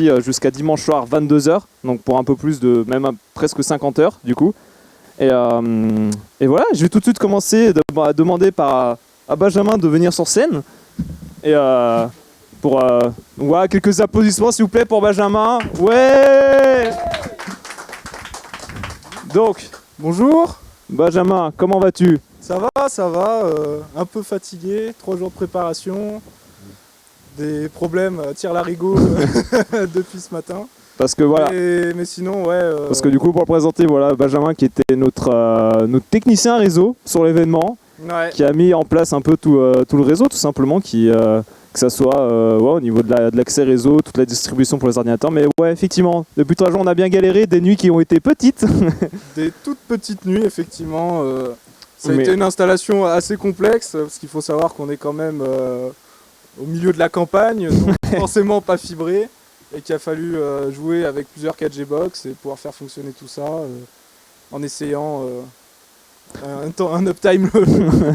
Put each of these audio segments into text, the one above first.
parti jusqu'à dimanche soir 22h, donc pour un peu plus de même presque 50 heures du coup. Et voilà, je vais tout de suite commencer à demander à Benjamin de venir sur scène. Et voilà, quelques applaudissements s'il vous plaît pour Benjamin. Ouais. Donc, bonjour. Benjamin, comment vas-tu? Ça va, un peu fatigué, 3 jours de préparation, des problèmes tire-larigot depuis ce matin. Parce que voilà. Mais sinon, ouais. Parce que du coup, pour le présenter, voilà, Benjamin qui était notre technicien réseau sur l'événement, ouais. Qui a mis en place un peu tout le réseau, tout simplement, que ça soit ouais, au niveau de l'accès réseau, toute la distribution pour les ordinateurs. Mais ouais, effectivement, depuis 3 jours, on a bien galéré, des nuits qui ont été petites. Des toutes petites nuits, effectivement. Ça a été une installation assez complexe, parce qu'il faut savoir qu'on est quand même au milieu de la campagne, donc forcément pas fibré, et qu'il a fallu jouer avec plusieurs 4G box et pouvoir faire fonctionner tout ça en essayant un uptime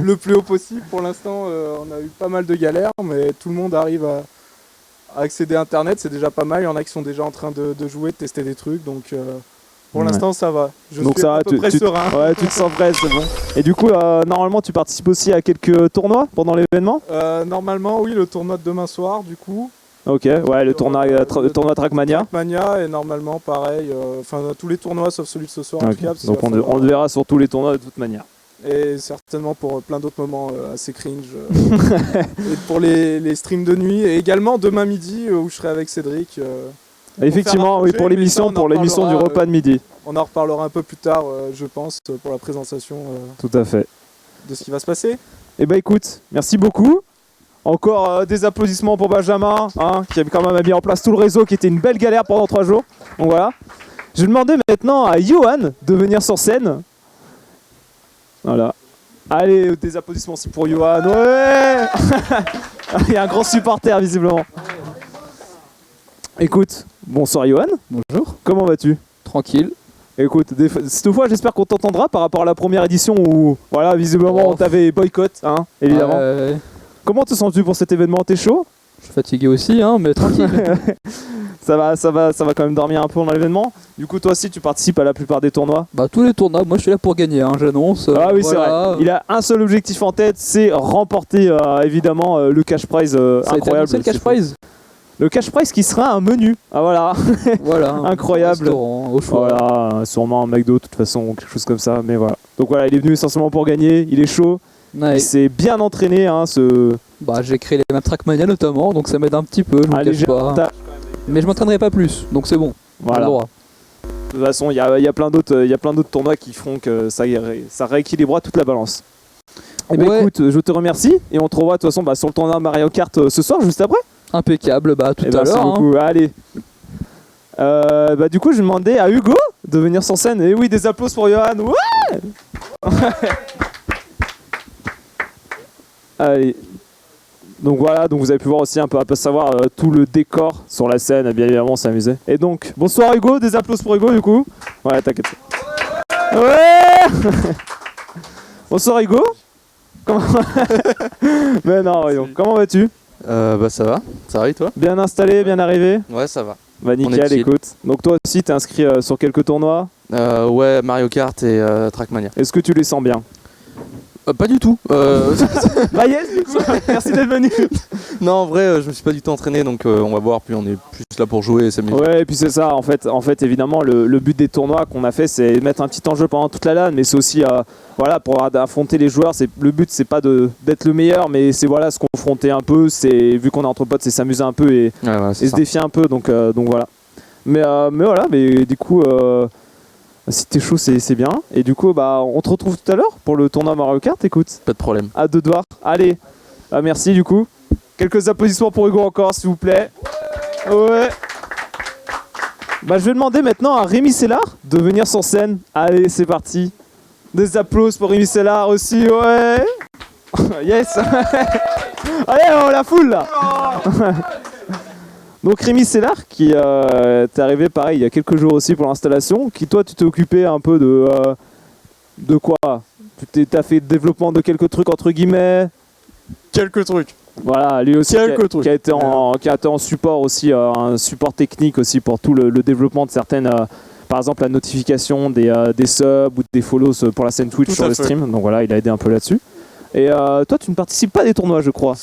le plus haut possible. Pour l'instant, on a eu pas mal de galères, mais tout le monde arrive à accéder à Internet, c'est déjà pas mal. Il y en a qui sont déjà en train de jouer, de tester des trucs, donc pour l'instant ça va. Je suis à peu près serein. Ouais, tu te sens prêt, c'est bon. Et du coup, normalement, tu participes aussi à quelques tournois pendant l'événement? Normalement, oui, le tournoi de demain soir, du coup. Ok, ouais, le tournoi Trackmania. Trackmania, et normalement, pareil, tous les tournois sauf celui de ce soir, en tout cas. Donc on le verra sur tous les tournois de toute manière. Et certainement pour plein d'autres moments assez cringe. Et pour les streams de nuit. Et également demain midi, où je serai avec Cédric. Effectivement, oui, pour l'émission du repas de midi. On en reparlera un peu plus tard, je pense, pour la présentation tout à fait. De ce qui va se passer. Eh ben écoute, merci beaucoup. Encore des applaudissements pour Benjamin, qui a quand même mis en place tout le réseau, qui était une belle galère pendant 3 jours. Donc voilà. Je vais demander maintenant à Johan de venir sur scène. Voilà. Allez, des applaudissements aussi pour Johan. Ouais. Il y a un grand supporter visiblement. Écoute, bonsoir Johan. Bonjour. Comment vas-tu? Tranquille. Écoute, cette fois j'espère qu'on t'entendra par rapport à la première édition où, voilà, visiblement on t'avait boycott, évidemment. Comment te sens-tu pour cet événement? T'es chaud? Je suis fatigué aussi, mais tranquille. ça va quand même dormir un peu dans l'événement. Du coup, toi aussi, tu participes à la plupart des tournois? Bah, tous les tournois, moi je suis là pour gagner, j'annonce. Ah oui, c'est vrai. Il a un seul objectif en tête, c'est remporter évidemment le cash prize incroyable. C'est le cash prize. Le cash prize qui sera un menu. Ah voilà. Voilà. Incroyable. Au choix. Voilà, sûrement un McDo de toute façon, quelque chose comme ça. Mais voilà. Donc voilà, il est venu essentiellement pour gagner. Il est chaud. Ouais. Il s'est bien entraîné. Bah, j'ai créé les maps Trackmania notamment, donc ça m'aide un petit peu. Mais je m'entraînerai pas plus, donc c'est bon. Voilà. De toute façon, il y a plein d'autres tournois qui feront que ça rééquilibrera toute la balance. Et ben écoute, je te remercie et on te revoit de toute façon sur le tournoi Mario Kart ce soir, juste après. Impeccable, tout à l'heure. Merci beaucoup. Allez. Du coup, je demandais à Hugo de venir sur scène. Et oui, des applaudissements pour Johan. Ouais. Allez. Donc voilà, donc vous avez pu voir aussi un peu savoir tout le décor sur la scène, bien évidemment on s'est amusé. Et donc, bonsoir Hugo, des applaudissements pour Hugo du coup. Ouais, t'inquiète. Ouais. Bonsoir Hugo. Mais non, voyons. Comment vas-tu? Ça va et toi? Bien installé, bien arrivé? Ouais, ça va. Bah nickel, écoute. Donc toi aussi t'es inscrit sur quelques tournois? Ouais, Mario Kart et Trackmania. Est-ce que tu les sens bien? Pas du tout. Bah yes, du coup, merci d'être venu. Non, en vrai, je me suis pas du tout entraîné, donc on va voir, puis on est plus là pour jouer et s'amuser. Ouais, et puis c'est ça, en fait évidemment, le but des tournois qu'on a fait, c'est mettre un petit enjeu pendant toute la LAN, mais c'est aussi, voilà, pour affronter les joueurs, le but, c'est pas d'être le meilleur, mais c'est, voilà, se confronter un peu, vu qu'on est entre potes, c'est s'amuser un peu et se défier un peu, donc voilà. Mais voilà, mais du coup... si t'es chaud, c'est bien. Et du coup, on te retrouve tout à l'heure pour le tournoi Mario Kart, écoute. Pas de problème. À deux doigts. Allez. Merci du coup. Quelques applaudissements pour Hugo encore, s'il vous plaît. Ouais. Je vais demander maintenant à Rémi Sellard de venir sur scène. Allez, c'est parti. Des applaudissements pour Rémi Sellard aussi, ouais. Yes. Allez, on la foule là. Donc Rémi Sellard qui t'est arrivé pareil il y a quelques jours aussi pour l'installation, qui toi tu t'es occupé un peu de quoi? Tu t'as fait le développement de quelques trucs entre guillemets? quelques trucs. Voilà, lui aussi qui a été en support aussi, un support technique aussi pour tout le développement de certaines, par exemple la notification des subs ou des follows pour la scène Twitch sur le stream. Donc voilà, il a aidé un peu là-dessus. Et toi, tu ne participes pas à des tournois, je crois.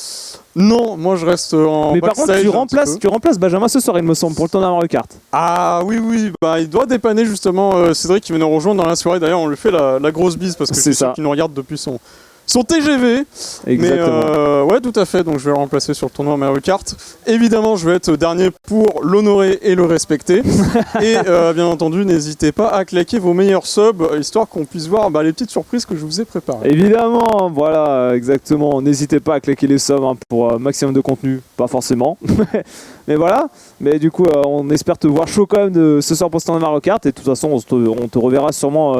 Non, moi je reste en Mais par contre, tu remplaces Benjamin ce soir, il me semble, pour le tournoi Mario Kart. Ah oui, bah il doit dépanner justement Cédric qui vient nous rejoindre dans la soirée. D'ailleurs, on lui fait la grosse bise parce que c'est ça qui nous regarde depuis son TGV. Exactement. Mais ouais, tout à fait. Donc je vais le remplacer sur le tournoi Mario Kart. Évidemment, je vais être dernier pour l'honorer et le respecter. Et bien entendu, n'hésitez pas à claquer vos meilleurs subs histoire qu'on puisse voir les petites surprises que je vous ai préparées. Évidemment, voilà, exactement. N'hésitez pas à claquer les subs pour maximum de contenu, pas forcément. Mais voilà. Mais du coup, on espère te voir chaud quand même ce soir pour ce tournoi Mario Kart. Et de toute façon, on te reverra sûrement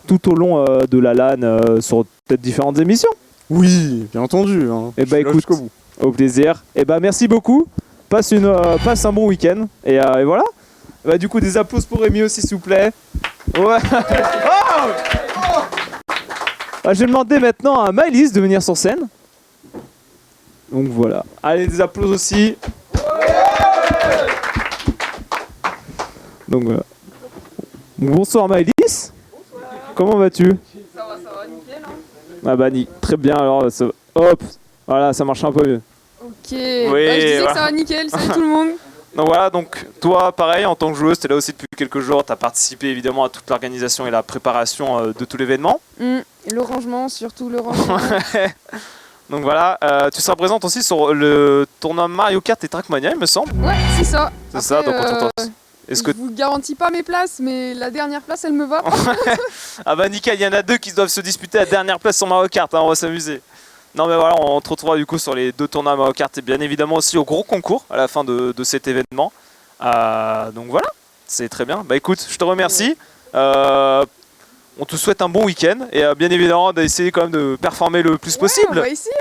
tout au long de la LAN sur peut-être différentes émissions. Oui, bien entendu. Et bah écoute, au plaisir. Et bah merci beaucoup. Passe un bon week-end. Et voilà. Bah du coup des applaudissements pour Rémi aussi s'il vous plaît. Ouais. Je vais demander maintenant à Maëlys de venir sur scène. Donc voilà. Allez, des applaudissements aussi. Donc voilà. Bonsoir Maëlys. Comment vas-tu? Ça va, nickel. Ah bah très bien, alors hop, voilà, ça marche un peu mieux. Ok, je disais que ça va nickel, salut tout le monde. Donc voilà, donc toi pareil en tant que joueuse, t'es là aussi depuis quelques jours, t'as participé évidemment à toute l'organisation et la préparation de tout l'événement. Le rangement, surtout le rangement. Donc voilà, tu seras présente aussi sur le tournoi Mario Kart et Trackmania il me semble. Ouais, c'est ça. C'est ça, donc je vous garantis pas mes places, mais la dernière place elle me va. Ah bah nickel, il y en a deux qui doivent se disputer la dernière place sur Mario Kart, on va s'amuser. Non mais voilà, on te retrouvera du coup sur les 2 tournois Mario Kart et bien évidemment aussi au gros concours à la fin de cet événement. Donc voilà, c'est très bien. Bah écoute, je te remercie. On te souhaite un bon week-end et bien évidemment d'essayer quand même de performer le plus possible. On va essayer.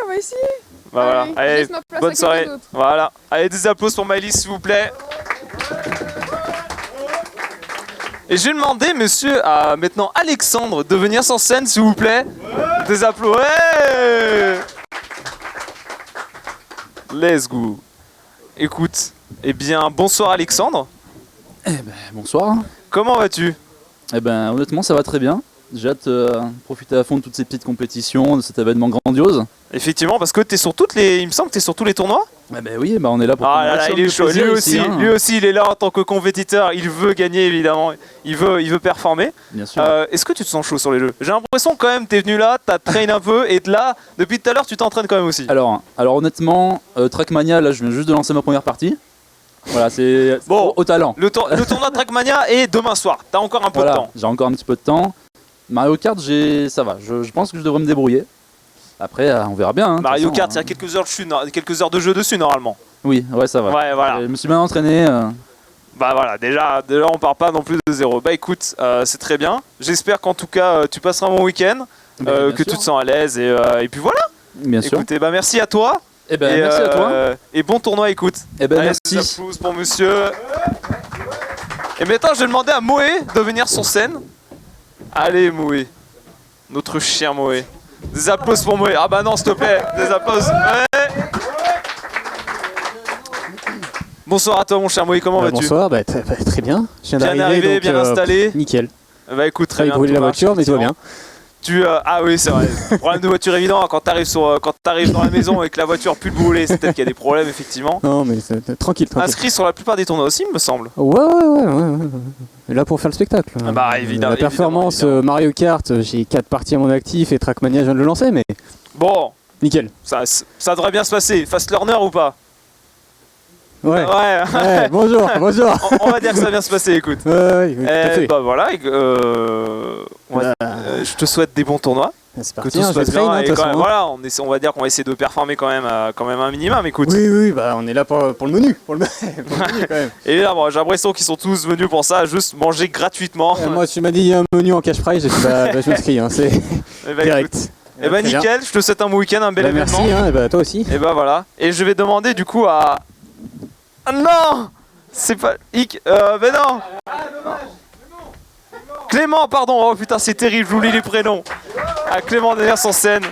Bah, voilà, allez bonne soirée. Voilà, allez des applaudissements pour Maëlys s'il vous plaît. Et je vais demander, monsieur, à maintenant Alexandre de venir sur scène, s'il vous plaît. Des applaudissements. Ouais. Let's go. Écoute, eh bien, bonsoir Alexandre. Eh ben, bonsoir. Comment vas-tu? Eh ben, honnêtement, ça va très bien. J'ai hâte de profiter à fond de toutes ces petites compétitions, de cet événement grandiose. Effectivement, parce que t'es sur il me semble que t'es sur tous les tournois. Eh ben oui, on est là pour. Ah là là, il est chaud. Lui aussi, il est là en tant que compétiteur. Il veut gagner évidemment. Il veut performer. Bien sûr. Est-ce que tu te sens chaud sur les jeux? J'ai l'impression quand même, t'es venu là, t'as traîné un peu, et là, depuis tout à l'heure, tu t'entraînes quand même aussi. Alors honnêtement, Trackmania, là, je viens juste de lancer ma première partie. Voilà, c'est bon, au talent. Le tournoi de Trackmania est demain soir. T'as encore un peu de temps. J'ai encore un petit peu de temps. Mario Kart, ça va. Je pense que je devrais me débrouiller. Après, on verra bien. Mario Kart, il y a quelques heures de jeu dessus normalement. Oui, ouais, ça va. Ouais, voilà. Je me suis bien entraîné. Bah voilà, déjà on part pas non plus de zéro. Bah écoute, c'est très bien. J'espère qu'en tout cas, tu passeras un bon week-end, que tu te sens à l'aise et puis voilà. Bien sûr. Écoutez, bah merci à toi. Merci à toi. Et bon tournoi, écoute. Allez, merci. Des applaudissements pour monsieur. Et maintenant, je vais demander à Moé de venir sur scène. Allez, Moé. Notre chien Moé. Des applaudissements pour Moé. Ah bah non, s'il te plaît. Des applaudissements. Ouais. Bonsoir à toi, mon cher Moé. Comment vas-tu? Bonsoir, très bien. Je viens d'arriver, donc, bien installé. Nickel. Bah écoute, très bien. Brûler la voiture, mais tout va bien. Ah oui, c'est vrai. Problème de voiture évident, quand t'arrives dans la maison et que la voiture pue le brûler, c'est peut-être qu'il y a des problèmes effectivement. Non mais tranquille. Inscrit sur la plupart des tournois aussi, il me semble. Ouais. Là pour faire le spectacle. Bah évidemment. La performance Mario Kart, j'ai 4 parties à mon actif et Trackmania, je viens de le lancer, mais. Bon. Nickel. Ça devrait bien se passer. Fast learner ou pas? Ouais. Ouais. Bonjour. On va dire que ça va bien se passer, écoute. Oui, tout à fait. Bah voilà. Je te souhaite des bons tournois. C'est parti, que tout se passe bien. de toute façon. Voilà, on va dire qu'on va essayer de performer quand même un minimum, écoute. Oui, on est là pour le menu. Pour le menu quand même. Et là, bon, j'ai l'impression qu'ils sont tous venus pour ça, juste manger gratuitement. Moi, tu m'as dit un menu en cash prize, je m'inscris, c'est direct. Et bah nickel, je te souhaite un bon week-end, un bel événement. Merci, toi aussi. Et bah voilà. Et je vais demander du coup à... Ah non, c'est pas... Ben non. Clément, pardon. Oh putain, c'est terrible, j'oublie les prénoms. À Clément derrière sur scène.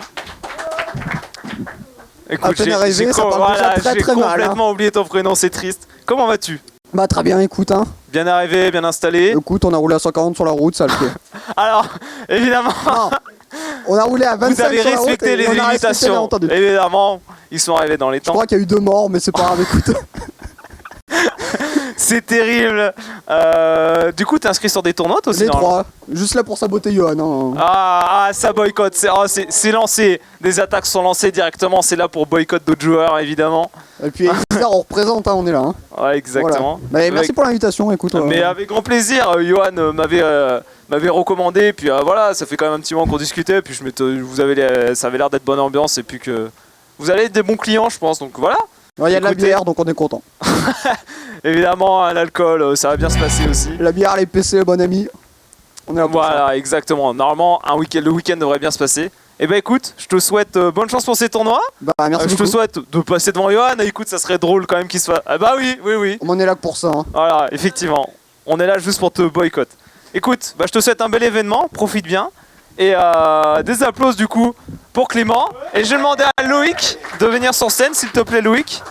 À peine arrivé, ça parle déjà très très mal. J'ai complètement oublié ton prénom, c'est triste. Comment vas-tu? Bah très bien, écoute hein. Bien arrivé, bien installé. Écoute, on a roulé à 140 sur la route, ça le fait. Alors, évidemment... Non, on a roulé à 25 Vous avez sur la route respecté et les on a respecté, bien limitations. entendu. Évidemment, ils sont arrivés dans les Je temps. crois qu'il y a eu 2 morts, mais c'est pas grave, écoute. C'est terrible. Du coup, t'es inscrit sur des tournois toi aussi? Les 3, juste là pour saboter Johan. Hein. Ah, ça boycotte. C'est lancé. Des attaques sont lancées directement. C'est là pour boycott d'autres joueurs, évidemment. Et puis, bizarre, on représente, hein, on est là. Hein. Ouais, exactement. Voilà. Merci pour l'invitation, écoute. Mais avec grand plaisir. Johan m'avait recommandé. Puis voilà, ça fait quand même un petit moment qu'on discutait. Puis ça avait l'air d'être bonne ambiance. Et puis que vous allez être des bons clients, je pense. Donc voilà. Il y a de la bière, donc on est content. Évidemment, l'alcool, ça va bien se passer aussi. La bière, les PC, bon ami. On est là pour voilà, ça. exactement. Normalement, le week-end devrait bien se passer. Eh ben écoute, je te souhaite bonne chance pour ces tournois. Bah merci Je te souhaite de passer devant Johan. Écoute, ça serait drôle quand même qu'il se fasse. Ah bah oui. On en est là que pour ça. Hein. Voilà, effectivement. On est là juste pour te boycott. Écoute, je te souhaite un bel événement. Profite bien. Et des applaudissements du coup pour Clément. Et je vais demander à Loïc de venir sur scène, s'il te plaît, Loïc.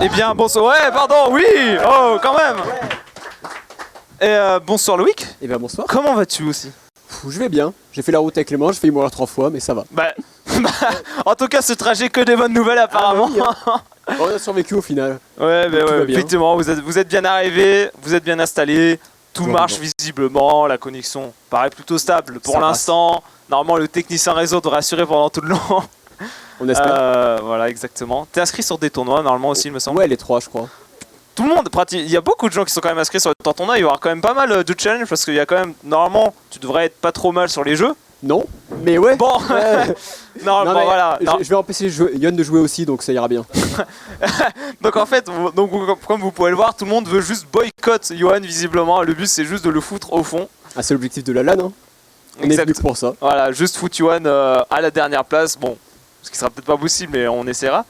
Eh bien, bonsoir. Ouais, pardon, oui. Oh, quand même. Et bonsoir Loïc. Eh bien bonsoir. Comment vas-tu aussi? Je vais bien. J'ai fait la route avec Clément, j'ai failli mourir 3 fois, mais ça va. En tout cas, ce trajet que des bonnes nouvelles apparemment. On a survécu au final. Ouais, effectivement, vous êtes bien arrivé, vous êtes bien installé. Tout marche visiblement, la connexion paraît plutôt stable pour l'instant. Normalement, le technicien réseau devrait assurer pendant tout le long. On espère. Voilà, exactement. T'es inscrit sur des tournois normalement aussi, il me semble. Ouais, les 3, je crois. Tout le monde pratique. Il y a beaucoup de gens qui sont quand même inscrits sur ton tournoi. Il y aura quand même pas mal de challenges parce qu'il y a quand même. Normalement, tu devrais être pas trop mal sur les jeux. Non, mais ouais. Bon, normalement, voilà. Je vais empêcher Yann de jouer aussi, donc ça ira bien. Donc en fait, comme vous pouvez le voir, tout le monde veut juste boycott Johan visiblement. Le but c'est juste de le foutre au fond. Ah, c'est l'objectif de la LAN, hein. On est venu pour ça. Voilà, juste foutre Johan à la dernière place. Bon, ce qui sera peut-être pas possible, mais on essaiera.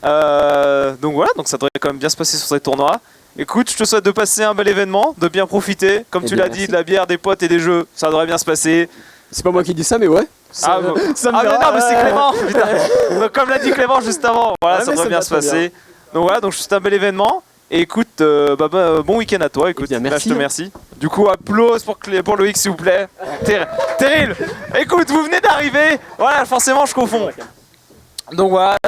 Donc voilà, donc ça devrait quand même bien se passer sur ces tournois. Écoute, je te souhaite de passer un bel événement, de bien profiter. Comme tu l'as dit, de la bière, des potes et des jeux, ça devrait bien se passer. C'est pas moi qui dis ça, mais ouais. Ça mais non, mais c'est Clément. Donc, comme l'a dit Clément juste avant, voilà, ça devrait bien se passer. Donc voilà, donc c'est un bel événement. Et écoute, bon week-end à toi. Écoute, merci. Je te remercie. Du coup, applause pour Loïc, s'il vous plaît. Terrible. Écoute, vous venez d'arriver. Voilà, forcément, je confonds. Donc voilà.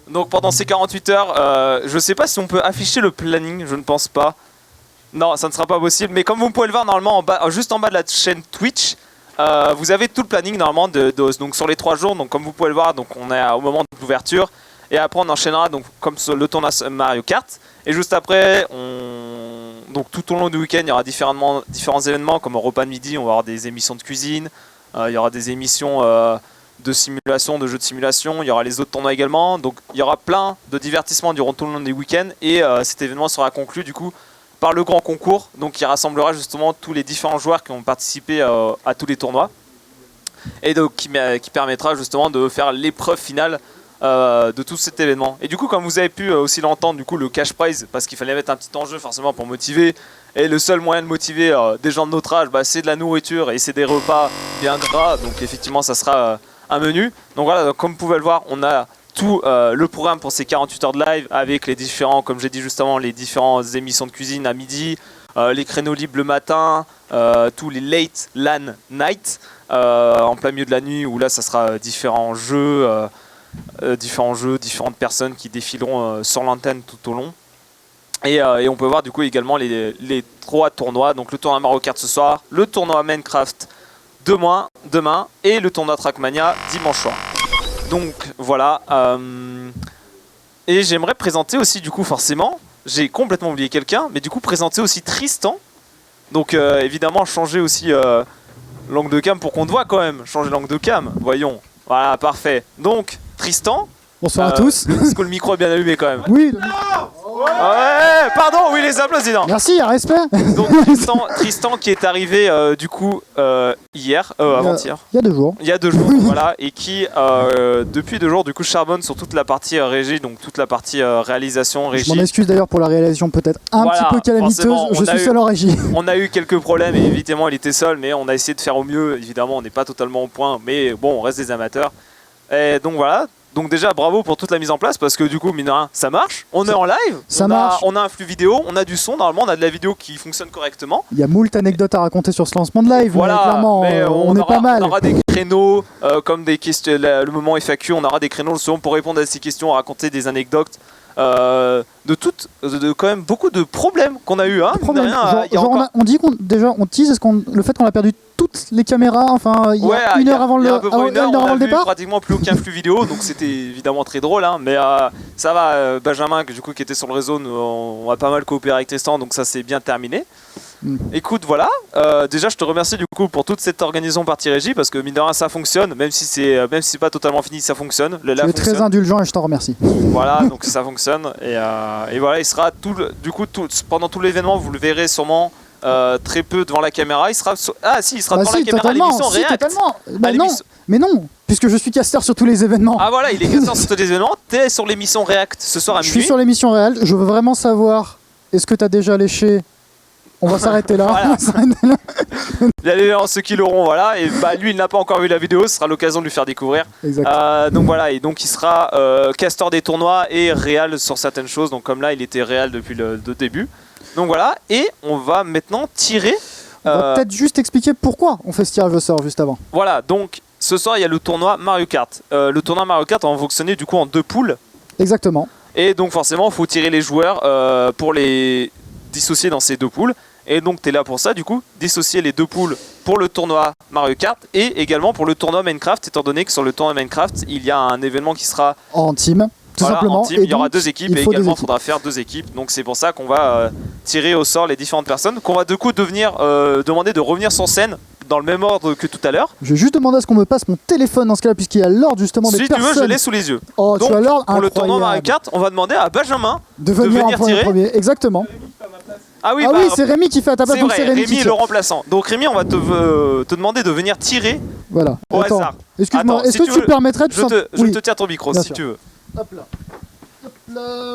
Donc pendant ces 48 heures, je sais pas si on peut afficher le planning. Je ne pense pas. Non, ça ne sera pas possible. Mais comme vous pouvez le voir normalement, juste en bas de la chaîne Twitch. Vous avez tout le planning normalement donc sur les 3 jours. Donc comme vous pouvez le voir, donc on est au moment de l'ouverture et après on enchaînera donc comme sur le tournoi Mario Kart et juste après donc tout au long du week-end il y aura différents événements comme au repas de midi, on va avoir des émissions de cuisine, il y aura des émissions de simulation, de jeux de simulation, il y aura les autres tournois également. Donc il y aura plein de divertissements durant tout le long des week-ends et cet événement sera conclu du coup par le grand concours, donc qui rassemblera justement tous les différents joueurs qui ont participé à tous les tournois et donc qui permettra justement de faire l'épreuve finale de tout cet événement. Et du coup, comme vous avez pu aussi l'entendre, du coup le cash prize, parce qu'il fallait mettre un petit enjeu forcément pour motiver, et le seul moyen de motiver des gens de notre âge, c'est de la nourriture et c'est des repas bien gras, donc effectivement ça sera un menu. Donc voilà, donc, comme vous pouvez le voir, on a tout le programme pour ces 48 heures de live avec les différents, comme j'ai dit juste avant, les différentes émissions de cuisine à midi, les créneaux libres le matin, tous les late LAN night en plein milieu de la nuit où là ça sera différents jeux, différentes personnes qui défileront sur l'antenne tout au long. Et on peut voir du coup également les 3 tournois, donc le tournoi Mario Kart ce soir, le tournoi Minecraft demain et le tournoi Trackmania dimanche soir. Donc voilà, et j'aimerais présenter aussi du coup forcément, j'ai complètement oublié quelqu'un, mais du coup présenter aussi Tristan. Donc évidemment changer aussi l'angle de cam pour qu'on te voit quand même, changer l'angle de cam, voyons. Voilà, parfait. Donc Tristan. Bonsoir à tous. Est-ce que le micro est bien allumé quand même? Oui. Ouais, pardon, oui, les applaudissements. Merci, un respect. Donc Tristan qui est arrivé du coup hier, avant-hier. Il y a 2 jours. Il y a 2 jours, voilà, et qui depuis 2 jours du coup charbonne sur toute la partie régie, donc toute la partie réalisation, régie. Je m'en excuse d'ailleurs pour la réalisation peut-être un petit peu calamiteuse, je suis seul en régie. On a eu quelques problèmes et évidemment il était seul, mais on a essayé de faire au mieux, évidemment on n'est pas totalement au point, mais bon on reste des amateurs. Et donc voilà. Donc déjà bravo pour toute la mise en place parce que du coup mine de rien ça marche, on est en live, on a un flux vidéo, on a du son, normalement on a de la vidéo qui fonctionne correctement. Il y a moult anecdotes à raconter sur ce lancement de live, voilà, clairement mais on est pas mal. On aura des créneaux comme des questions, le moment FAQ, on aura des créneaux justement pour répondre à ces questions, raconter des anecdotes. De quand même beaucoup de problèmes qu'on a eu, hein. On dit on tease le fait qu'on a perdu toutes les caméras, enfin il y a une heure avant le départ. Pratiquement plus aucun flux vidéo, donc c'était évidemment très drôle, hein, mais ça va. Benjamin qui était sur le réseau, on a pas mal coopéré avec Tristan, donc ça s'est bien terminé. Écoute, voilà. Déjà, je te remercie du coup pour toute cette organisation partie régie parce que mine de rien, ça fonctionne, même si c'est pas totalement fini, ça fonctionne. Tu es très indulgent et je t'en remercie. Voilà, donc ça fonctionne et voilà, il sera pendant tout l'événement, vous le verrez sûrement très peu devant la caméra. Il sera devant la caméra à l'émission React. Mais non, puisque je suis caster sur tous les événements. Ah voilà, il est caster sur tous les événements. T'es sur l'émission React ce soir à minuit. Je suis sur l'émission React. Je veux vraiment savoir, est-ce que t'as déjà léché? On va s'arrêter là. Voilà. Il y a les gens, ceux qui l'auront, voilà. Et lui, il n'a pas encore vu la vidéo, ce sera l'occasion de lui faire découvrir. Donc voilà, et donc il sera casteur des tournois et réal sur certaines choses. Donc comme là, il était réal depuis le début. Donc voilà, et on va maintenant tirer. On va peut-être juste expliquer pourquoi on fait ce tirage au sort juste avant. Voilà, donc ce soir, il y a le tournoi Mario Kart. Le tournoi Mario Kart va fonctionner du coup en 2 poules. Exactement. Et donc forcément, il faut tirer les joueurs pour les dissocier dans ces 2 poules. Et donc tu es là pour ça, du coup, dissocier les 2 poules pour le tournoi Mario Kart et également pour le tournoi Minecraft, étant donné que sur le tournoi Minecraft, il y a un événement qui sera en team, tout simplement. En team, il y aura 2 équipes et également il faudra faire 2 équipes. Donc c'est pour ça qu'on va tirer au sort les différentes personnes, qu'on va du coup demander de revenir sur scène dans le même ordre que tout à l'heure. Je vais juste demander à ce qu'on me passe mon téléphone dans ce cas-là, puisqu'il y a l'ordre justement des personnes. Si tu veux, je l'ai sous les yeux. Oh, donc, tu as l'ordre pour le tournoi Mario Kart, on va demander à Benjamin de venir tirer. Premier. Exactement. Ah oui, c'est Rémi qui fait à ta place. C'est Rémi est le remplaçant. Donc Rémi, on va te demander de venir tirer. Voilà. Au hasard. Excuse-moi, est-ce que tu permettrais de... Je te tiens ton micro si tu veux. Hop là.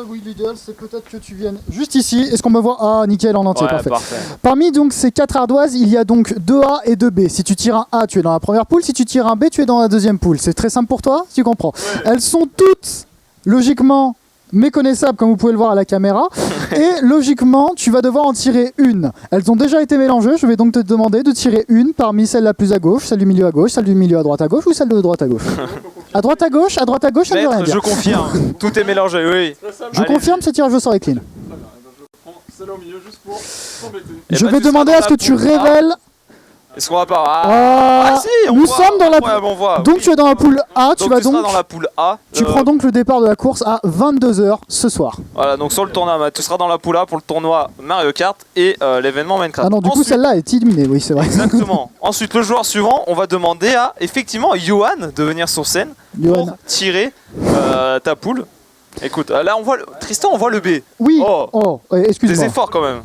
Oui, l'idéal c'est peut-être que tu viennes juste ici. Est-ce qu'on me voit? Ah, nickel, en entier, parfait. Parmi donc ces 4 ardoises, il y a donc 2A et 2B. Si tu tires un A, tu es dans la première poule. Si tu tires un B, tu es dans la deuxième poule. C'est très simple pour toi, tu comprends. Elles sont toutes logiquement méconnaissables comme vous pouvez le voir à la caméra et logiquement tu vas devoir en tirer une. Elles ont déjà été mélangées, je vais donc te demander de tirer une parmi celle la plus à gauche, celle du milieu à gauche, celle du milieu à droite ou celle de droite à gauche. À droite à gauche, ça veut rien dire. Je confirme, tout est mélangé, oui. Je confirme, ce tirage au sort est clean. Celle-là au milieu juste pour t'embêter. Je vais demander à ce que tu révèles. Est-ce qu'on va pas nous sommes dans la poule. Donc tu es dans la poule A, tu vas donc dans la poule A. Tu prends donc le départ de la course à 22h ce soir. Voilà, donc sur le tournoi, tu seras dans la poule A pour le tournoi Mario Kart et l'événement Minecraft. Ah non, du coup celle-là est éliminée, oui, c'est vrai. Exactement. Ensuite, le joueur suivant, on va demander à effectivement Johan de venir sur scène pour tirer ta poule. Écoute, là on voit Tristan, on voit le B. Oui. Excuse-moi. Des efforts quand même.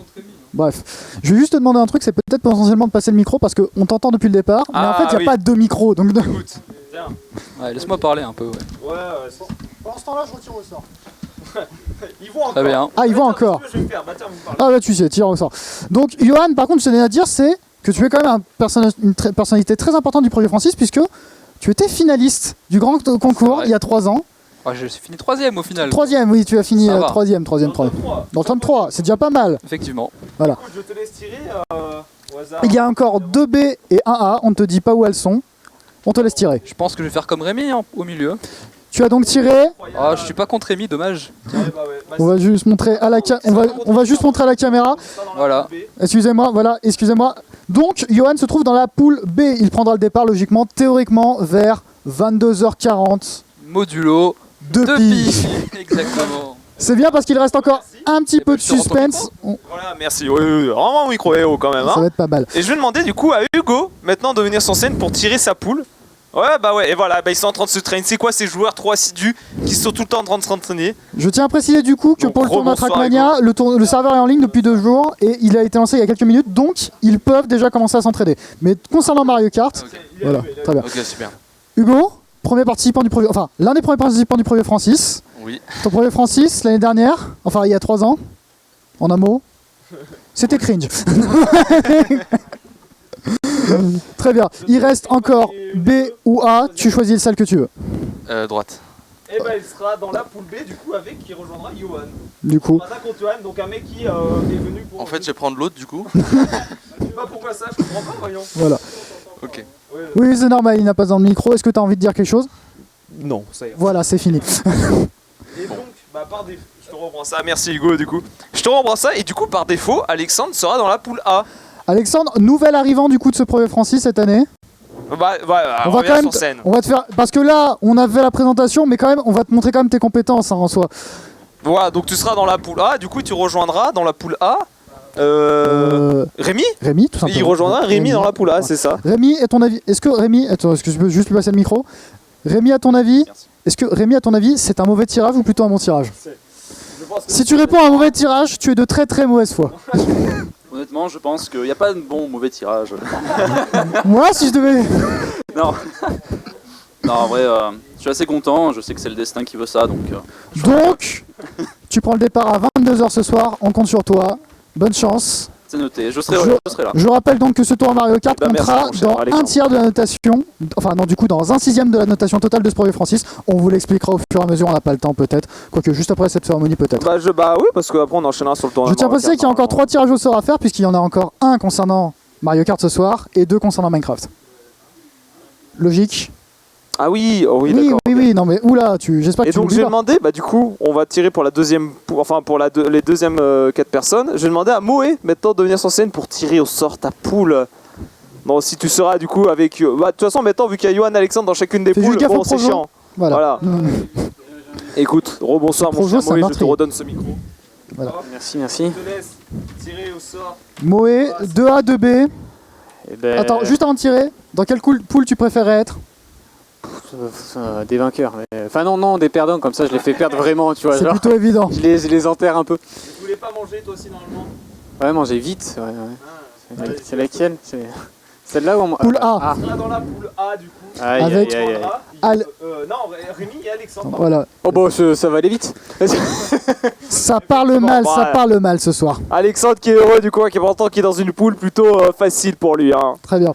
Bref, je vais juste te demander un truc, c'est peut-être potentiellement de passer le micro parce qu'on t'entend depuis le départ, mais en fait il n'y a pas 2 micros. Donc... Écoute, laisse-moi parler un peu. Pendant ce temps-là, je retire au sort. Il voit encore. Très bien. Ah, il voit encore. Ah bah tu sais, tire au sort. Donc Johan, par contre, je tenais à dire, c'est que tu es quand même une personnalité très importante du projet Francis puisque tu étais finaliste du grand concours il y a 3 ans. J'ai fini 3ème au final. 3ème, oui, tu as fini 3ème. Dans le 33, c'est déjà pas mal. Effectivement. Voilà. Je te laisse tirer au hasard. Il y a encore 2B et 1A, on ne te dit pas où elles sont. On te laisse tirer. Je pense que je vais faire comme Rémi au milieu. Tu as donc tiré. Ah, je suis pas contre Rémi, dommage. On va juste montrer à la on va juste montrer à la caméra. Voilà. Excusez-moi. Donc, Johan se trouve dans la poule B. Il prendra le départ logiquement, théoriquement, vers 22h40. Modulo. 2 pi. Exactement. C'est bien parce qu'il reste encore un petit peu de suspense. Voilà, merci. Oui, vraiment micro quand même. Ça va être pas mal. Et je vais demander du coup à Hugo maintenant de venir sur scène pour tirer sa poule. Ouais, bah ouais, et voilà, bah ils sont en train de se traîner. C'est quoi ces joueurs trop assidus qui sont tout le temps en train de s'entraîner? Je tiens à préciser du coup que Donc, pour le tournoi rebonsoir, Trackmania, le serveur est en ligne depuis 2 jours et il a été lancé il y a quelques minutes, donc ils peuvent déjà commencer à s'entraider. Mais concernant Mario Kart, voilà, très bien. Ok, super. Hugo, premier participant du projet, enfin l'un des premiers participants du projet Francis. Oui. Ton projet Francis l'année dernière, enfin il y a 3 ans, en un mot, c'était cringe. Très bien. Il reste encore B ou A. Tu choisis celle que tu veux. Droite. Et bah il sera dans la poule B du coup avec qui rejoindra Johan. Du coup. Contre Johan, donc un mec qui est venu pour. En fait, je vais prendre l'autre du coup. Je sais pas pourquoi ça, je comprends pas, voyons. Voilà. Ok. Oui, c'est normal, il n'a pas dans le micro. Est-ce que tu as envie de dire quelque chose? Non, ça ira. Voilà, c'est fini. Et donc, bah par défaut, je te reprends ça. Merci Hugo du coup. Je te reprends ça et du coup par défaut, Alexandre sera dans la poule A. Alexandre, nouvel arrivant du coup de ce projet Francis cette année. On va quand même, sur scène. on va te faire, parce que là, on a fait la présentation, mais quand même, on va te montrer quand même tes compétences en soi. Voilà, donc tu seras dans la poule A. Du coup, tu rejoindras dans la poule A. Rémi. Rémi, tout simplement. Il rejoindra Rémi dans la poule A, c'est ça. Rémi, à ton avis, est-ce que Rémi, attends, est-ce que je peux juste lui passer le micro? Rémi, à ton avis, est-ce que Rémi, à ton avis, c'est un mauvais tirage ou plutôt un bon tirage? Si tu réponds à un mauvais tirage, tu es de très très mauvaise foi. Honnêtement, je pense qu'il n'y a pas de bon ou mauvais tirage. Moi, si je devais. Non. Non, en vrai, je suis assez content. Je sais que c'est le destin qui veut ça. Donc, tu prends le départ à 22h ce soir. On compte sur toi. Bonne chance. c'est noté. Je serai là. Je rappelle donc que ce tour Mario Kart comptera dans un tiers de la notation. Enfin, non, du coup, dans un sixième de la notation totale de ce projet Francis. On vous l'expliquera au fur et à mesure. On n'a pas le temps, peut-être. Quoique, juste après cette cérémonie, peut-être. Bah oui, parce qu'après on enchaînera sur le tournoi. Je tiens à préciser qu'il y a encore 3 tirages au sort à faire, puisqu'il y en a encore un concernant Mario Kart ce soir et 2 concernant Minecraft. Logique. Ah oui, oh oui, oui, d'accord. oui, oui, non mais oula, j'espère que et tu donc j'ai demandé, bah du coup, on va tirer pour la deuxième, les deuxièmes 4 personnes. J'ai demandé à Moé maintenant de venir sur scène pour tirer au sort ta poule. Bon, si tu seras du coup avec, de toute façon maintenant vu qu'il y a Johan Alexandre dans chacune des poules, bon c'est chiant. Voilà. Écoute, rebonsoir mon cher Moé, je te redonne ce micro. Voilà. Merci, merci. Je te laisse tirer au sort. Moé, 2A, 2B. Attends, juste avant de tirer, dans quelle poule tu préférais être? Des vainqueurs. Mais... Enfin non, des perdants, comme ça je les fais perdre vraiment, tu vois. C'est plutôt évident. Je les enterre un peu. Tu voulais pas manger toi aussi normalement? Ouais, manger vite. Ouais. C'est laquelle? Celle-là où on... Poule A. On sera dans la poule A du coup. Avec non, Rémi et Alexandre. Voilà. Oh bon, ça va aller vite. Ça parle mal, ça parle mal ce soir. Alexandre qui est heureux du coup, qui est pourtant qui est dans une poule plutôt facile pour lui. Hein. Très bien.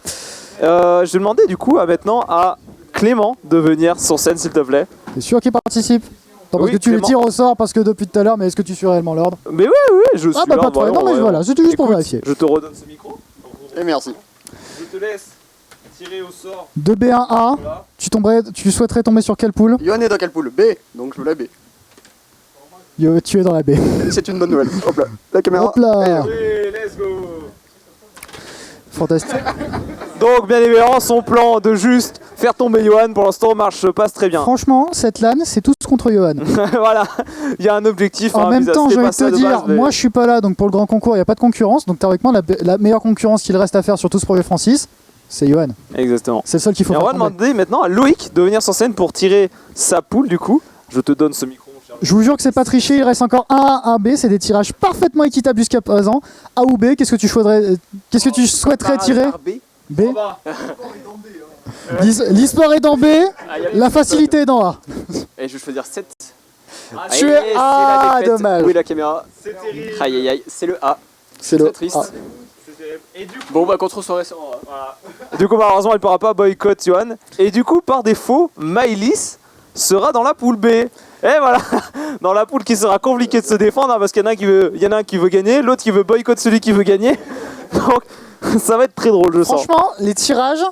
Je demandais du coup maintenant à Clément de venir sur scène s'il te plaît. T'es sûr qu'il participe? Parce que tu le tires au sort parce que depuis tout à l'heure, mais est-ce que tu suis réellement l'ordre? Mais oui, je suis pas de problème. Non, mais voilà, c'était juste pour vérifier. Je te redonne ce micro. Et merci. Je te laisse tirer au sort. 2B1A, voilà. Tu souhaiterais tomber sur quelle poule? Yohan est dans quelle poule? B, donc je veux la B. Tu es dans la B. C'est une bonne nouvelle. Hop là, la caméra. Hop là. Oui, let's go. Fantastique. Donc bien évidemment son plan de juste faire tomber Johan pour l'instant passe très bien. Franchement cette LAN c'est tous contre Johan. Voilà, il y a un objectif. En même temps j'ai envie de te dire, moi je suis pas là donc pour le grand concours il n'y a pas de concurrence. Donc théoriquement la meilleure concurrence qu'il reste à faire sur tout ce projet Francis, c'est Johan. Exactement. C'est le seul qu'il faut faire. On va demander maintenant à Loïc de venir sur scène pour tirer sa poule du coup. Je te donne ce micro. Je vous jure que c'est pas triché, il reste encore un A, un B, c'est des tirages parfaitement équitables jusqu'à présent. A ou B, qu'est-ce que tu souhaiterais tirer? B. L'e-sport est dans B, la facilité est dans A. Et je vais choisir 7. Tu es A, dommage. Oui, la caméra. C'est terrible. Aïe, c'est le A. C'est le triste. A. Et du coup, bon, bah, contre son reste. Voilà. Du coup, malheureusement, elle ne pourra pas boycott Johan. Et du coup, par défaut, Maëlys sera dans la poule B. Et voilà, dans la poule qui sera compliquée de se défendre, hein, parce qu'il y en a un qui veut gagner, l'autre qui veut boycott celui qui veut gagner. Donc ça va être très drôle, je sens. Franchement, les tirages,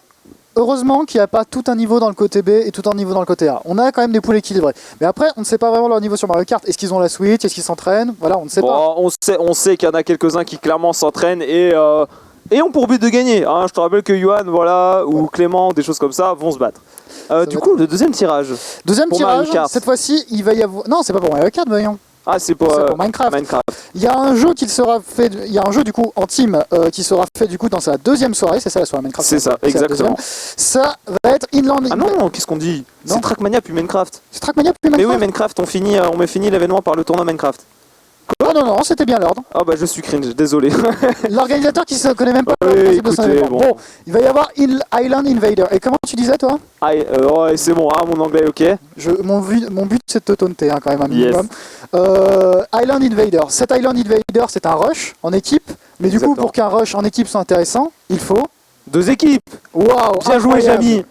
heureusement qu'il n'y a pas tout un niveau dans le côté B et tout un niveau dans le côté A. On a quand même des poules équilibrées. Mais après, on ne sait pas vraiment leur niveau sur Mario Kart. Est-ce qu'ils ont la Switch? Est-ce qu'ils s'entraînent? Voilà, on ne sait pas. On sait qu'il y en a quelques-uns qui clairement s'entraînent et ont pour but de gagner. Hein. Je te rappelle que Johan, voilà, ou Clément, des choses comme ça, vont se battre. Du coup, le deuxième tirage. Deuxième tirage, cette fois-ci, il va y avoir... Non, c'est pas pour Mario Kart, voyons. Ah, c'est pour Minecraft. Il y a un jeu qui sera fait, il y a un jeu du coup en team qui sera fait du coup dans sa deuxième soirée, c'est ça la soirée Minecraft. C'est ça, exactement. Ça va être Inland. Ah non, qu'est-ce qu'on dit? C'est Trackmania puis Minecraft. C'est Trackmania puis Minecraft. Mais oui, Minecraft, on met fini l'événement par le tournoi Minecraft. Quoi? Non, c'était bien l'ordre. Ah bah je suis cringe, désolé. L'organisateur qui se connaît même pas le principe de son événement. Bon, il va y avoir Island Invader. Et comment tu disais toi? Ouais, c'est bon, mon anglais ok. Mon but c'est de te taunter quand même un minimum. Yes. Island Invader. Cet Island Invader c'est un rush en équipe. Mais du coup pour qu'un rush en équipe soit intéressant, il faut... 2 équipes. Waouh, bien joué Jamy.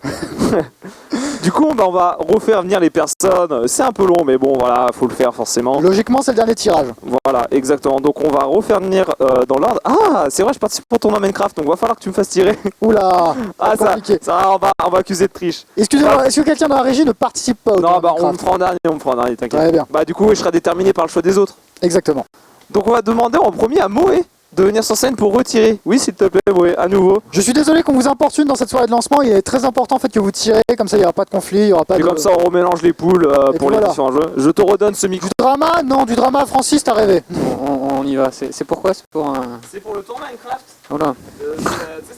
Du coup, on va refaire venir les personnes. C'est un peu long, mais bon, voilà, faut le faire forcément. Logiquement, c'est le dernier tirage. Voilà, exactement. Donc, on va refaire venir dans l'ordre. Ah, c'est vrai, je participe pour ton Minecraft, donc va falloir que tu me fasses tirer. Oula, compliqué. Ça, on va accuser de triche. Excusez-moi, est-ce que quelqu'un dans la régie ne participe pas au Non, bah, on me fera en dernier, t'inquiète. Très bien. Bah, du coup, je serai déterminé par le choix des autres. Exactement. Donc, on va demander en premier à Moé de venir sur scène pour retirer. Oui, s'il te plaît, Moé, à nouveau. Je suis désolé qu'on vous importune dans cette soirée de lancement. Il est très important en fait que vous tirez, comme ça il n'y aura pas de conflit, il y aura pas et comme ça, on remélange les poules pour les différents jeux. Je te redonne ce micro. Du drama? Non, du drama, Francis, t'as rêvé. On y va. C'est pourquoi? C'est pour un... C'est pour le tour Minecraft. Voilà.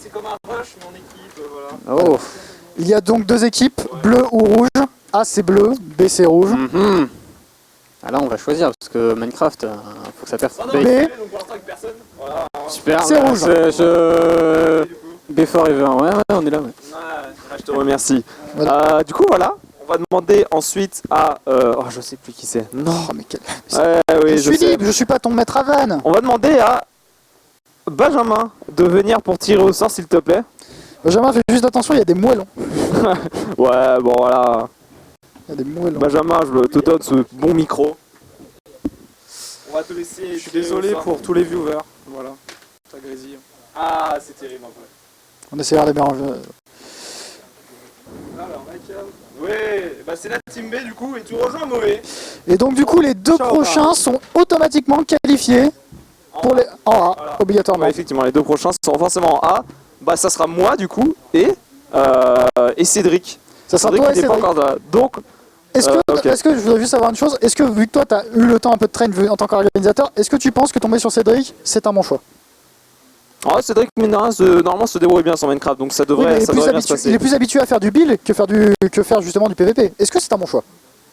C'est comme un rush, mais en équipe, voilà. Oh. Il y a donc 2 équipes, bleu ou rouge. A c'est bleu, B c'est rouge. Ah là on va choisir parce que Minecraft, faut que ça perde. B. Super. C'est rouge. B forever. Ouais, on est là. Ouais. Je te remercie. Voilà. Du coup, voilà. On va demander ensuite à... Oh, je sais plus qui c'est. Non, mais quel... oui, je suis libre, je suis pas ton maître à vanne. On va demander à Benjamin de venir pour tirer au sort, s'il te plaît. Benjamin, fais juste attention, il y a des moellons. Ouais, bon, voilà. Il y a des moellons. Benjamin, je te donne ce bon micro. On va te laisser. Je suis désolé pour tous les viewers. Voilà, ça grésille. Ah, c'est terrible un peu. On essaiera de mélanger. Alors, Michael. Ouais, bah c'est la team B du coup, et tu rejoins Moé. Et donc du coup les 2 prochains sont automatiquement qualifiés pour les... en A, voilà. obligatoirement. Ouais, effectivement, les 2 prochains sont forcément en A. Bah ça sera moi du coup et Cédric. Ça sera Cédric toi et qui n'est pas Cédric. encore là. Donc, est-ce que je voudrais juste savoir une chose, est-ce que vu que toi tu as eu le temps un peu de train en tant qu'organisateur, est-ce que tu penses que tomber sur Cédric c'est un bon choix? Ah, Cédric Ménard normalement se débrouille bien sur Minecraft, donc ça devrait, bien se passer. Il est plus habitué à faire du build que faire justement du PVP. Est-ce que c'est un bon choix?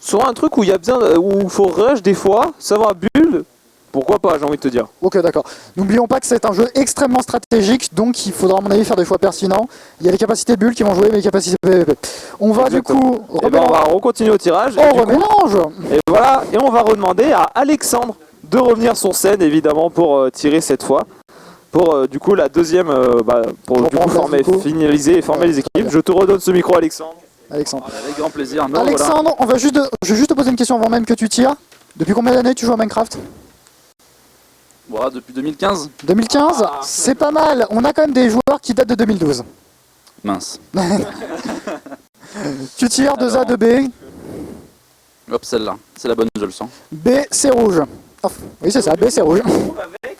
Sur un truc où il y a bien, où il faut rush des fois, savoir build, pourquoi pas, j'ai envie de te dire. Ok, d'accord. N'oublions pas que c'est un jeu extrêmement stratégique, donc il faudra à mon avis faire des choix pertinents. Il y a les capacités build qui vont jouer, mais les capacités PVP. On va Exactement. du coup... on va recontinuer au tirage. On remélange. Et voilà, et on va redemander à Alexandre de revenir sur scène, évidemment, pour tirer cette fois. Pour du coup la deuxième, pour du coup finaliser et former les équipes. Je te redonne ce micro, Alexandre. Alexandre. Avec grand plaisir. Alexandre, voilà. je vais juste te poser une question avant même que tu tires. Depuis combien d'années tu joues à Minecraft? Voilà, depuis 2015. 2015, c'est pas mal. On a quand même des joueurs qui datent de 2012. Mince. Tu tires 2A, 2B. Hop, celle-là. C'est la bonne, je le sens. B, c'est rouge. Oh, oui, c'est ça, B, c'est rouge. Avec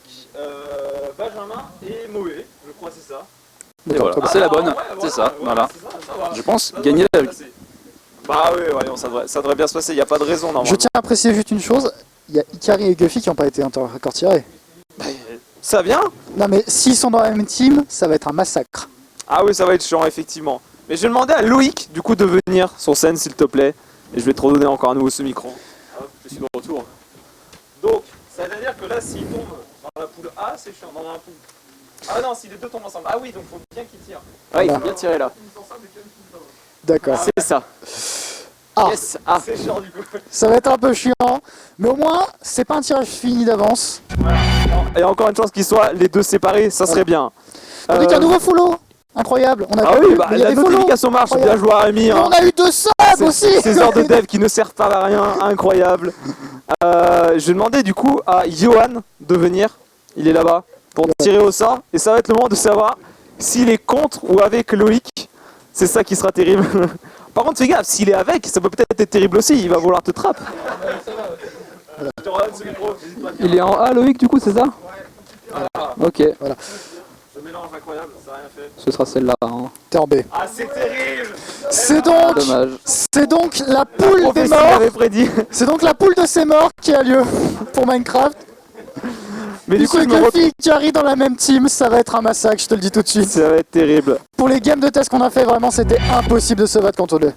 Benjamin et Moé, je crois que c'est ça. Et voilà, c'est la bonne, c'est ça, voilà. Je pense gagner la vie. Bah oui, voyons, ça devrait bien se passer, il n'y a pas de raison normalement. Je tiens à préciser juste une chose, il y a Ikari et Guffy qui n'ont pas été encore tirés. Ça vient? Non mais s'ils sont dans la même team, ça va être un massacre. Ah oui, ça va être chiant, effectivement. Mais je vais demander à Loïc, du coup, de venir sur scène, s'il te plaît. Et je vais te redonner encore à nouveau ce micro. Hop, je suis de retour. Donc, ça veut dire que là, s'ils tombent dans la poule A, c'est chiant, dans la poule. Ah non, si les deux tombent ensemble. Ah oui, donc faut bien qu'ils tirent. Ouais, il faut bien tirer là. D'accord. C'est ça. Ah. Yes. Ah. C'est chiant du coup. Ça va être un peu chiant, mais au moins, c'est pas un tirage fini d'avance. Et encore une chance qu'ils soient les deux séparés, ça serait bien. Avec un nouveau follow. Incroyable. On a ah oui, bah, la notification marche, bien joué à Rémi. On a eu 2 subs aussi. Ces heures de dev qui ne servent pas à rien, incroyable. Je vais demander du coup à Johan de venir, il est là-bas, pour tirer au sort. Et ça va être le moment de savoir s'il est contre ou avec Loïc. C'est ça qui sera terrible. Par contre, fais gaffe, s'il est avec, ça peut peut-être être terrible aussi, il va vouloir te trapper. Il est en A, Loïc, du coup, c'est ça? Voilà. Ok. Voilà. mélange incroyable, ça n'a rien fait. Ce sera celle-là. Hein. T'es en B. Ah, c'est terrible. C'est donc la poule des morts. C'est donc la poule de ces morts qui a lieu pour Minecraft. Mais du coup, avec les filles qui arrivent dans la même team, ça va être un massacre, je te le dis tout de suite. Ça va être terrible. Pour les games de test qu'on a fait, vraiment, c'était impossible de se battre contre eux.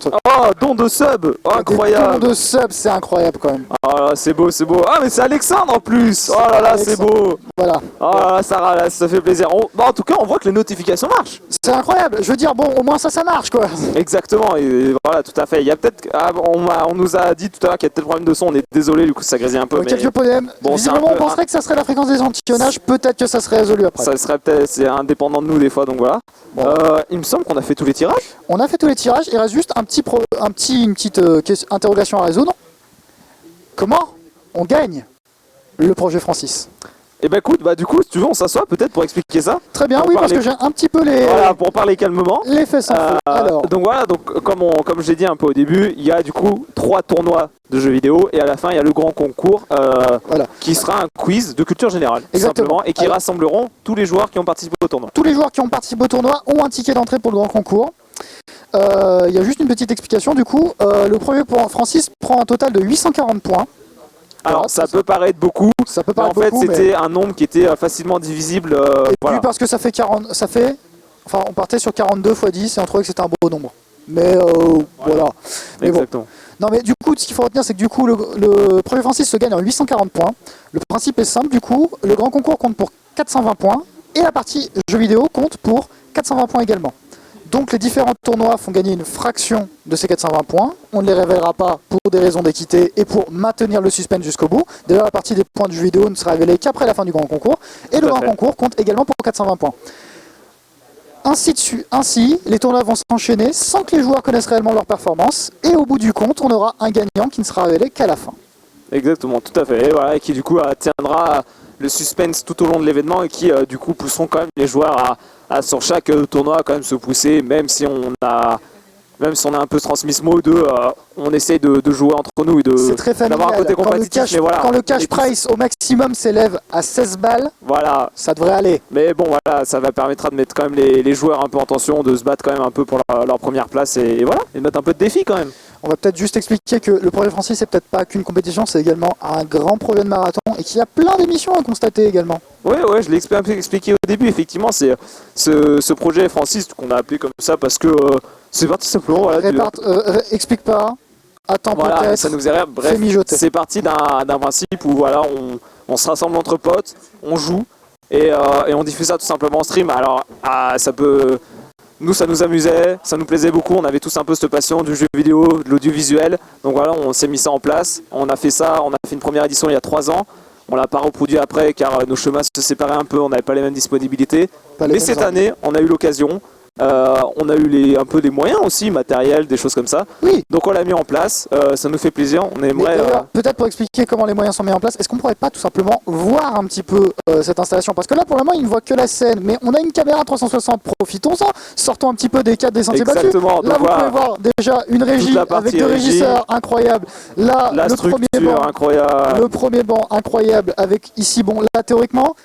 Oh, don de sub, incroyable. Don de sub, c'est incroyable quand même. Oh là, c'est beau, c'est beau. Ah, mais c'est Alexandre en plus. Oh là là, c'est beau. Voilà. Oh là là, Sarah, là, ça fait plaisir. Bon, en tout cas, on voit que les notifications marchent. C'est incroyable. Je veux dire, bon, au moins ça marche quoi. Exactement. Et voilà, tout à fait. Il y a peut-être, on nous a dit tout à l'heure qu'il y a peut-être problème de son. On est désolé, du coup, ça grésille un peu. Quelques problèmes. Bon, visiblement, on penserait que ça serait la fréquence des échantillonnages. Peut-être que ça serait résolu après. Ça serait peut-être, c'est indépendant de nous des fois, donc voilà. Bon. Il me semble qu'on a fait tous les tirages. On a fait tous les tirages. Il reste juste une petite interrogation à résoudre. Comment on gagne le projet Francis? Eh ben écoute, du coup, si tu veux, on s'assoit peut-être pour expliquer ça. Très bien, oui, parce que j'ai un petit peu les... Voilà, pour parler calmement. Les fesses en feu. Alors. Donc voilà, comme je l'ai dit un peu au début, il y a du coup 3 tournois de jeux vidéo et à la fin il y a le grand concours qui sera un quiz de culture générale. Exactement. Simplement, et qui rassembleront tous les joueurs qui ont participé au tournoi. Tous les joueurs qui ont participé au tournoi ont un ticket d'entrée pour le grand concours. Il y a juste une petite explication du coup. Le premier point, Francis prend un total de 840 points. Alors ça peut paraître beaucoup, ça peut paraître mais en beaucoup, fait c'était un nombre qui était facilement divisible. Et puis parce que ça fait 40, enfin on partait sur 42 x 10 et on trouvait que c'était un beau nombre. Mais voilà. Mais exactement. Bon. Non mais du coup ce qu'il faut retenir c'est que du coup le premier Francis se gagne en 840 points. Le principe est simple du coup, le grand concours compte pour 420 points et la partie jeux vidéo compte pour 420 points également. Donc les différents tournois font gagner une fraction de ces 420 points. On ne les révélera pas pour des raisons d'équité et pour maintenir le suspense jusqu'au bout. D'ailleurs, la partie des points du jeu vidéo ne sera révélée qu'après la fin du grand concours. Et le grand concours compte également pour 420 points. Ainsi, les tournois vont s'enchaîner sans que les joueurs connaissent réellement leur performance. Et au bout du compte, on aura un gagnant qui ne sera révélé qu'à la fin. Exactement, tout à fait. Et voilà, qui du coup tiendra le suspense tout au long de l'événement et qui du coup pousseront quand même les joueurs à sur chaque tournoi quand même se pousser, même si on a un peu transmis ce mot de on essaie de jouer entre nous et d'avoir un côté compétitif. Quand le cash price au maximum s'élève à 16 balles, voilà, ça devrait aller. Mais bon voilà, ça permettra de mettre quand même les joueurs un peu en tension, de se battre quand même un peu pour leur première place et voilà, et de mettre un peu de défi quand même. On va peut-être juste expliquer que le projet Francis c'est peut-être pas qu'une compétition, c'est également un grand projet de marathon et qu'il y a plein d'émissions à constater également. Ouais, je l'ai expliqué au début, effectivement, c'est ce projet Francis qu'on a appelé comme ça parce que c'est parti simplement. Voilà, explique pas, attends voilà, peut-être, ça nous est rien. Bref, c'est parti d'un principe où voilà, on se rassemble entre potes, on joue et on diffuse ça tout simplement en stream. Alors ça peut... Nous ça nous amusait, ça nous plaisait beaucoup, on avait tous un peu cette passion du jeu vidéo, de l'audiovisuel. Donc voilà, on s'est mis ça en place, on a fait une première édition il y a 3 ans. On l'a pas reproduit après car nos chemins se séparaient un peu, on n'avait pas les mêmes disponibilités. Mais cette année, on a eu l'occasion, on a eu un peu des moyens aussi, matériels, des choses comme ça. Oui. Donc on l'a mis en place, ça nous fait plaisir, on aimerait... Peut-être pour expliquer comment les moyens sont mis en place, est-ce qu'on pourrait pas tout simplement voir un petit peu cette installation? Parce que là pour le moment ils ne voient que la scène, mais on a une caméra 360, profitons-en, sortons un petit peu des cadres des sentiers battus. Exactement. Là vous pouvez voir déjà une régie avec 2 régisseurs incroyables. Là le premier banc incroyable avec ici, bon là théoriquement...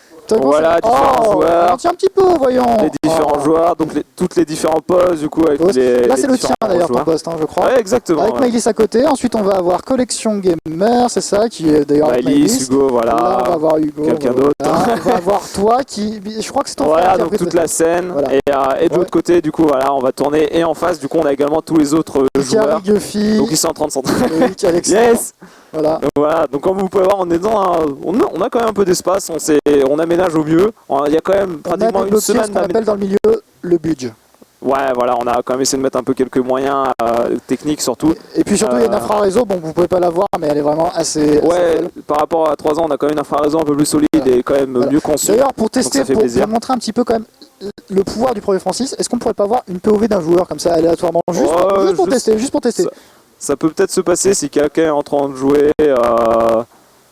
Voilà, différents joueurs. Un petit peu, voyons. Les différents joueurs, donc toutes les différents postes, du coup, avec là, c'est le tien d'ailleurs, ton poste, je crois. Ouais, exactement. Avec Maëlys à côté. Ensuite, on va avoir Collection Gamer, c'est ça, qui est d'ailleurs Maëlys, Hugo, voilà. Là, on va avoir Hugo. Quelqu'un d'autre. On va avoir toi qui. Je crois que c'est ton frère. Voilà, donc toute la scène. Voilà. Et de l'autre côté, du coup, voilà, on va tourner. Et en face, du coup, on a également tous les autres joueurs. Donc, ils sont en train de s'entraîner. Yes! Voilà, donc comme vous pouvez voir, on a quand même un peu d'espace, on aménage au mieux. Il y a quand même pratiquement une semaine. Ce qu'on appelle dans le milieu le budget. Ouais, voilà, on a quand même essayé de mettre un peu quelques moyens techniques surtout. Et puis surtout, il y a une infra-réseau, bon, vous pouvez pas la voir, mais elle est vraiment assez belle. Par rapport à 3 ans, on a quand même une infra-réseau un peu plus solide et quand même mieux conçue. D'ailleurs, pour tester, pour montrer un petit peu quand même le pouvoir du projet Francis, est-ce qu'on pourrait pas voir une POV d'un joueur comme ça aléatoirement, juste pour tester. Ça peut peut-être se passer si quelqu'un est en train de jouer.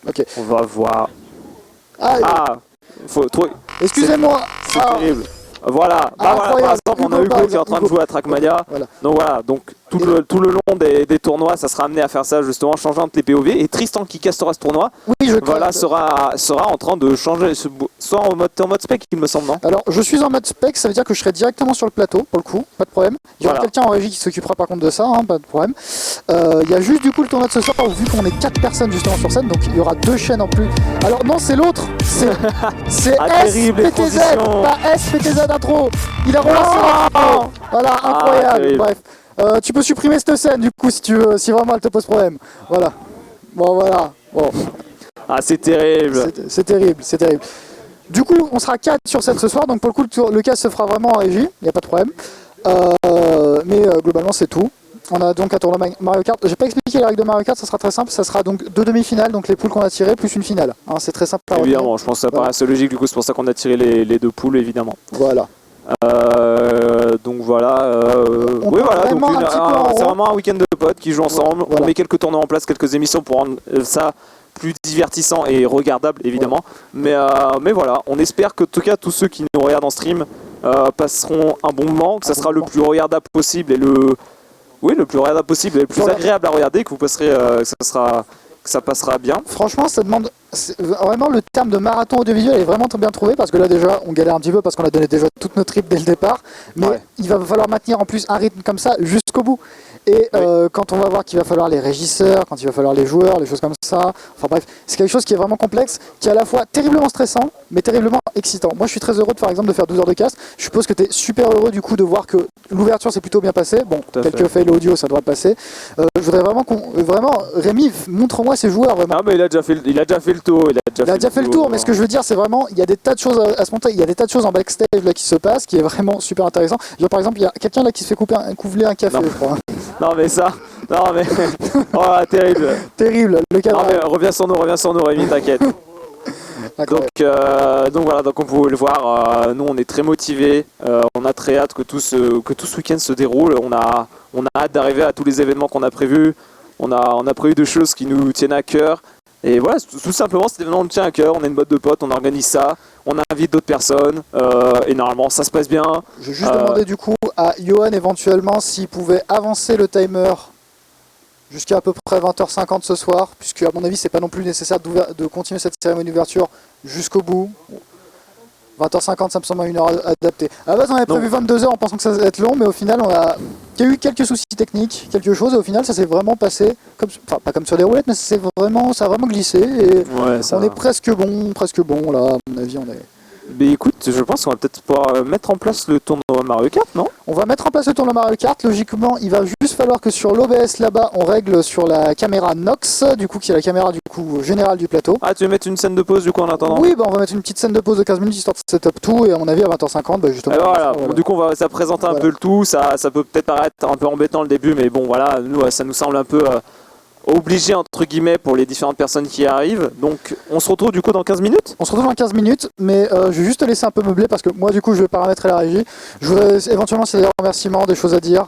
Ok. On va voir. Faut trouver. Excusez-moi. C'est terrible. Voilà. Incroyable. exemple, on a Hugo qui est en train de jouer à Trackmania. Donc voilà, donc tout le long des tournois, ça sera amené à faire ça justement, changeant entre les POV. Et Tristan qui castera ce tournoi, sera en train de changer, soit en mode spec, il me semble, non? Alors, je suis en mode spec, ça veut dire que je serai directement sur le plateau, pour le coup, pas de problème. Il y aura quelqu'un en régie qui s'occupera par contre de ça, hein, pas de problème. Il y a juste du coup le tournoi de ce soir, vu qu'on est 4 personnes justement sur scène, donc il y aura 2 chaînes en plus. Alors non, c'est l'autre, c'est SPTZ, pas SPTZ intro. Il a relancé l'intro. Voilà, incroyable. Bref, tu peux supprimer cette scène du coup si tu veux, si vraiment elle te pose problème. Voilà. Bon, voilà. Bon. Ah, c'est terrible. C'est terrible, c'est terrible. Du coup, on sera 4 sur scène ce soir, donc pour le coup, le cast se fera vraiment en régie, il n'y a pas de problème. Mais globalement, c'est tout. On a donc un tournoi Mario Kart. J'ai pas expliqué les règles de Mario Kart, ça sera très simple. Ça sera donc 2 demi-finales, donc les poules qu'on a tirées, plus une finale. Hein, c'est très simple. Évidemment, je pense que ça paraît assez logique, du coup, c'est pour ça qu'on a tiré les 2 poules, évidemment. Voilà. Donc voilà. Oui, voilà. C'est vraiment un week-end de potes qui jouent ensemble. Voilà. On met quelques tournois en place, quelques émissions pour rendre ça plus divertissant et regardable, évidemment. Mais voilà, on espère que en tout cas tous ceux qui nous regardent en stream passeront un bon moment, que ça sera le plus regardable possible et le plus regardable possible et le plus agréable à regarder, que vous passerez, que ça passera bien. Franchement, ça demande vraiment le terme de marathon audiovisuel est vraiment très bien trouvé, parce que là déjà on galère un petit peu parce qu'on a donné déjà toutes nos tripes dès le départ, mais il va falloir maintenir en plus un rythme comme ça jusqu'au bout. Et quand on va voir qu'il va falloir les régisseurs, quand il va falloir les joueurs, les choses comme ça, enfin bref, c'est quelque chose qui est vraiment complexe, qui est à la fois terriblement stressant, mais terriblement excitant. Moi je suis très heureux par exemple de faire 12 heures de cast. Je suppose que tu es super heureux du coup de voir que l'ouverture s'est plutôt bien passée. Bon, quelques fails audio, ça devrait passer. Je voudrais vraiment Rémi, montre-moi ces joueurs vraiment. Ah mais il a déjà fait le tour. Il a déjà fait le tour, mais ce que je veux dire c'est vraiment, il y a des tas de choses à se monter, il y a des tas de choses en backstage là qui se passent, qui est vraiment super intéressant. Genre, par exemple, il y a quelqu'un là qui se fait couver un café, je crois. Non mais ça, oh terrible. Terrible, le cadre. Non mais reviens sur nous Rémi, t'inquiète. Donc voilà, donc on pouvait le voir, nous on est très motivés, on a très hâte que tout ce week-end se déroule, on a hâte d'arriver à tous les événements qu'on a prévus, on a prévu des choses qui nous tiennent à cœur. Et voilà, tout simplement cet événement nous tient à cœur, on est une boîte de potes, on organise ça, on invite d'autres personnes, et normalement ça se passe bien. Je vais juste demander du coup à Johan éventuellement s'il pouvait avancer le timer jusqu'à à peu près 20h50 ce soir, puisque à mon avis c'est pas non plus nécessaire de continuer cette cérémonie d'ouverture jusqu'au bout. 20h50 ça me semble une heure adaptée. À la base on avait prévu 22h en pensant que ça allait être long, mais au final il y a eu quelques soucis techniques, quelque chose, et au final ça s'est vraiment passé, enfin pas comme sur des roulettes, mais ça a vraiment glissé, et on est presque bon là, à mon avis on est... Mais écoute, je pense qu'on va peut-être pouvoir mettre en place le tournoi Mario Kart, non? On va mettre en place le tournoi Mario Kart, logiquement il va juste falloir que sur l'OBS là-bas on règle sur la caméra Nox, du coup qui est la caméra du coup générale du plateau. Ah tu veux mettre une scène de pause du coup en attendant? Oui, on va mettre une petite scène de pause de 15 minutes histoire de setup tout, et à mon avis à 20h50 justement. Et voilà. Du coup ça présente un peu le tout, ça peut peut-être paraître un peu embêtant le début, mais bon voilà, nous ça nous semble un peu... obligé entre guillemets pour les différentes personnes qui arrivent. Donc on se retrouve du coup dans 15 minutes. On se retrouve dans 15 minutes, mais je vais juste te laisser un peu meubler parce que moi du coup je vais paramétrer la régie. Je voudrais éventuellement s'il y a des remerciements, des choses à dire,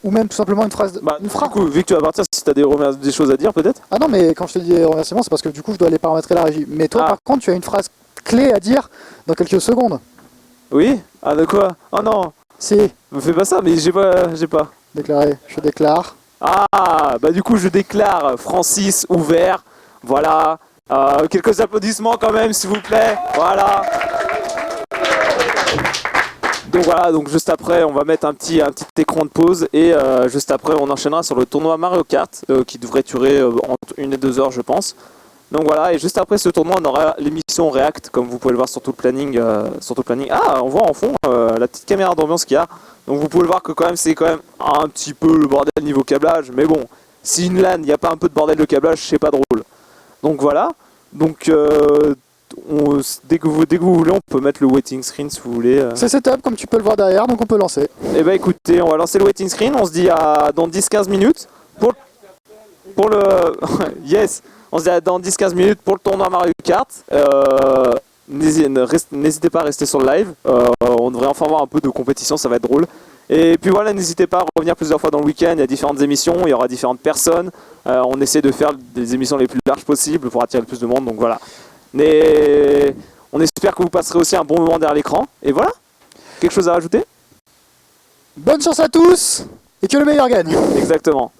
ou même tout simplement une phrase. Du coup, vu que tu vas partir, si tu as des choses à dire peut-être. Ah non, mais quand je te dis des remerciements, c'est parce que du coup je dois aller paramétrer la régie. Mais toi par contre tu as une phrase clé à dire dans quelques secondes. Oui? Ah de quoi? Oh non. Si. Me fais pas ça, mais j'ai pas. Déclaré. Je déclare. Ah, bah du coup je déclare Francis ouvert, voilà, quelques applaudissements quand même s'il vous plaît, voilà. Donc voilà, donc juste après on va mettre un petit écran de pause et juste après on enchaînera sur le tournoi Mario Kart qui devrait durer entre 1 et 2 heures je pense. Donc voilà, et juste après ce tournoi on aura l'émission React comme vous pouvez le voir sur tout le planning. Ah, on voit en fond la petite caméra d'ambiance qu'il y a. Donc vous pouvez le voir que quand même c'est quand même un petit peu le bordel niveau câblage, mais bon, si une LAN, il n'y a pas un peu de bordel de câblage, c'est pas drôle. Donc voilà, donc dès que vous voulez, on peut mettre le waiting screen si vous voulez. C'est setup comme tu peux le voir derrière, donc on peut lancer. Et bah écoutez, on va lancer le waiting screen, on se dit à dans 10-15 minutes pour le... yes, on se dit à dans 10-15 minutes pour le tournoi Mario Kart. N'hésitez pas à rester sur le live, on devrait enfin avoir un peu de compétition, ça va être drôle. Et puis voilà, n'hésitez pas à revenir plusieurs fois dans le week-end, il y a différentes émissions, il y aura différentes personnes, on essaie de faire des émissions les plus larges possibles pour attirer le plus de monde, donc voilà. Mais on espère que vous passerez aussi un bon moment derrière l'écran, et voilà. Quelque chose à rajouter? Bonne chance à tous et que le meilleur gagne. Exactement.